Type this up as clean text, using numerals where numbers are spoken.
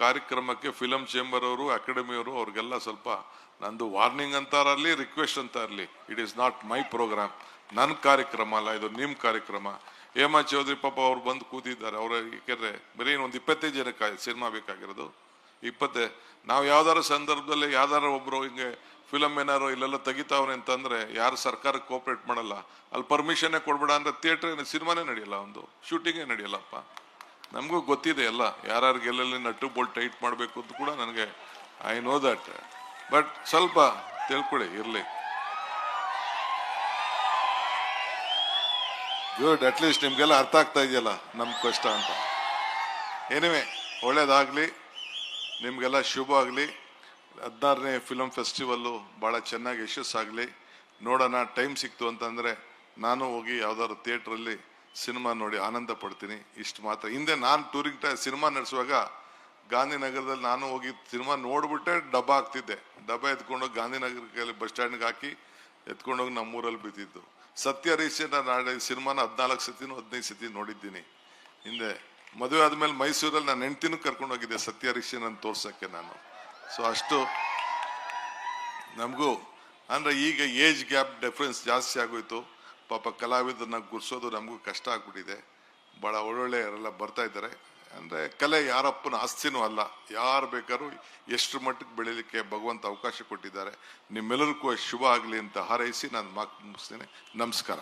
ಕಾರ್ಯಕ್ರಮಕ್ಕೆ film chamber ಅವರು, ಅಕಾಡೆಮಿಯವರು, ಅವ್ರಿಗೆಲ್ಲ ಸ್ವಲ್ಪ ನಂದು ವಾರ್ನಿಂಗ್ ಅಂತಾರಲ್ಲಿ, ರಿಕ್ವೆಸ್ಟ್ ಅಂತ ಇರಲಿ, it is not my program, ನನ್ನ ಕಾರ್ಯಕ್ರಮ ಅಲ್ಲ ಇದು, ನಿಮ್ಮ ಕಾರ್ಯಕ್ರಮ. ಹೇಮಾ ಚೌಧರಿ ಪಾಪ ಅವ್ರು ಬಂದು ಕೂತಿದ್ದಾರೆ, ಅವ್ರ ಯಾಕೆಂದ್ರೆ ಬರೀ ಒಂದು 25 ಜನಕ್ಕೆ ಸಿನಿಮಾ ಬೇಕಾಗಿರೋದು. ನಾವು ಯಾವ್ದಾರ ಸಂದರ್ಭದಲ್ಲಿ ಯಾವ್ದಾರ ಒಬ್ರು ಹಿಂಗೆ ಫಿಲಮ್ ಏನಾರು ಇಲ್ಲೆಲ್ಲ ತೆಗಿತಾವ್ರೆ ಅಂತಂದ್ರೆ ಯಾರು ಸರ್ಕಾರಕ್ಕೆ ಕೋಆಪರೇಟ್ ಮಾಡಲ್ಲ, ಅಲ್ಲಿ ಪರ್ಮಿಷನ್ನೇ ಕೊಡ್ಬೇಡ ಅಂದ್ರೆ ಥಿಯೇಟರ್ ಸಿನಿಮಾನೇ ನಡೆಯಲ್ಲ, ಒಂದು ಶೂಟಿಂಗೇ ನಡೆಯಲ್ಲಪ್ಪ. ನಮಗೂ ಗೊತ್ತಿದೆ ಎಲ್ಲ, ಯಾರ್ಯಾರಿಗೆ ಎಲ್ಲೆಲ್ಲಿ ನಟ್ಟು ಬೋಲ್ಟ್ ಟೈಟ್ ಮಾಡಬೇಕು ಅಂತ ಕೂಡ ನನಗೆ ಐ ನೋ ದಟ್. ಬಟ್ ಸ್ವಲ್ಪ ತಿಳ್ಕೊಳ್ಳಿ ಇರ್ಲಿ. ಗುಡ್, ಅಟ್ಲೀಸ್ಟ್ ನಿಮ್ಗೆಲ್ಲ ಅರ್ಥ ಆಗ್ತಾ ಇದೆಯಲ್ಲ ನಮ್ ಕಷ್ಟ ಅಂತ. ಏನಿವೆ, ಒಳ್ಳೇದಾಗ್ಲಿ, ನಿಮ್ಗೆಲ್ಲ ಶುಭ ಆಗಲಿ. 16ನೇ ಫಿಲಮ್ ಫೆಸ್ಟಿವಲ್ಲು ಭಾಳ ಚೆನ್ನಾಗಿ ಯಶಸ್ಸಾಗಲಿ. ನೋಡೋಣ, ಟೈಮ್ ಸಿಕ್ತು ಅಂತಂದರೆ ನಾನು ಹೋಗಿ ಯಾವ್ದಾದ್ರು ಥಿಯೇಟ್ರಲ್ಲಿ ಸಿನಿಮಾ ನೋಡಿ ಆನಂದ ಪಡ್ತೀನಿ. ಇಷ್ಟು ಮಾತ್ರ. ಹಿಂದೆ ನಾನು ಟೂರಿಂಗ್ ಸಿನಿಮಾ ನಡೆಸುವಾಗ ಗಾಂಧಿನಗರದಲ್ಲಿ ನಾನು ಹೋಗಿ ಸಿನಿಮಾ ನೋಡ್ಬಿಟ್ಟೆ ಡಬ್ಬ ಹಾಕ್ತಿದ್ದೆ. ಡಬ್ಬ ಎತ್ಕೊಂಡೋಗಿ ಗಾಂಧಿನಗರಕ್ಕೆ ಬಸ್ ಸ್ಟ್ಯಾಂಡ್ಗೆ ಹಾಕಿ ಎತ್ಕೊಂಡೋಗಿ ನಮ್ಮೂರಲ್ಲಿ ಬಿದ್ದಿದ್ದು. ಸತ್ಯ ಹರಿಶ್ಚಂದ್ರ ನಾಳೆ ಸಿನಿಮಾನ 14 ಸತಿನೂ 15 ಸತಿ ನೋಡಿದ್ದೀನಿ. ಹಿಂದೆ ಮದುವೆ ಆದಮೇಲೆ ಮೈಸೂರಲ್ಲಿ ನಾನು ಹೆಂಡ್ತಿನೂ ಕರ್ಕೊಂಡೋಗಿದ್ದೆ ಸತ್ಯ ಹರಿಶ್ಚಂದ್ರ ತೋರ್ಸೋಕ್ಕೆ ನಾನು. ಸೊ ಅಷ್ಟು ನಮಗೂ ಅಂದರೆ ಈಗ ಏಜ್ ಗ್ಯಾಪ್ ಡಿಫ್ರೆನ್ಸ್ ಜಾಸ್ತಿ ಆಗೋಯ್ತು. ಪಾಪ ಕಲಾವಿದರನ್ನ ಗುರ್ಸೋದು ನಮಗೂ ಕಷ್ಟ ಆಗ್ಬಿಟ್ಟಿದೆ. ಭಾಳ ಒಳ್ಳೊಳ್ಳೆಯವರೆಲ್ಲ ಬರ್ತಾ ಇದ್ದಾರೆ. ಅಂದರೆ ಕಲೆ ಯಾರಪ್ಪನ ಆಸ್ತಿನೂ ಅಲ್ಲ, ಯಾರು ಬೇಕಾದ್ರೂ ಎಷ್ಟು ಮಟ್ಟಕ್ಕೆ ಬೆಳೀಲಿಕ್ಕೆ ಭಗವಂತ ಅವಕಾಶ ಕೊಟ್ಟಿದ್ದಾರೆ. ನಿಮ್ಮೆಲ್ಲರಿಗೂ ಶುಭ ಆಗಲಿ ಅಂತ ಹಾರೈಸಿ ನಾನು ಮಾತು ಮುಗಿಸ್ತೀನಿ. ನಮಸ್ಕಾರ.